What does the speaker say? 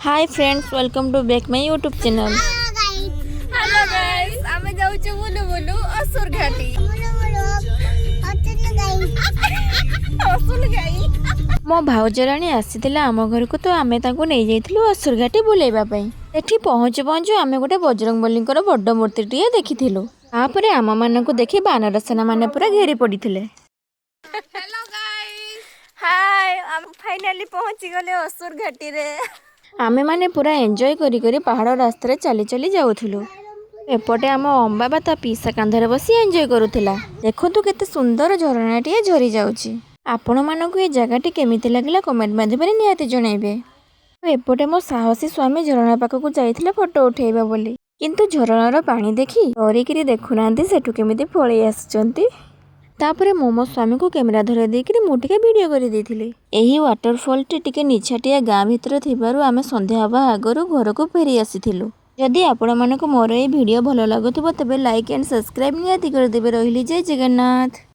Hi friends, welcome to back my YouTube channel. Hello guys, आमे जाउछु blue blue ashurghati। मो भाउजराणी आसीथिला आम घर को, तो आमे तांको नै जाइथिलु ashurghati बुलेबा पई। एठी पहुंचु पहुंचु आमे गोटे बजरंगबलींकर बड्ड मूर्तिटिए देखिथिलु। तापरे आम मानकु देखि बानर सेना माने पूरा घेरी पड़िथिले। हेलो गाइस, हाय, हम फाइनली पहुंची गले ashurghati रे। आमे माने पूरा एंजॉय करी करी पहाड़ रास्ता रे चली चली जाउथिलु। एपटे आम अम्बा बा ता पीसा कांधरे बसी एंजॉय करुथिला। देखंतु केते सुंदर झरणाटिए झरी जाउची। आपण मानकु ए जगहटी केमिति लागला कमेंट माध्यमरे निहाती जणाइबे। एपटे मो साहसी स्वामी झरणा पाखकु जाइथिले फोटो उठेइबा बोली, किंतु झरणार पानी देखि डरिकिरी देखुनांती सेठु केमिति पळेई आसुचंती। तापरे मो स्वामी को कैमेरा धरे देकिरी मु टिके वीडियो करि देथिली। एही वाटरफॉल टिके निछाटिया गाँ भितर थिबारु आमे संध्या हवा आगरु घरकु फेरी आसीथिलु। जदि आपण मानकु मोर ए वीडियो भलो लागुथिबो तबे लाइक एंड सब्सक्राइब निहाती कर देबे। रहिली जय जगन्नाथ।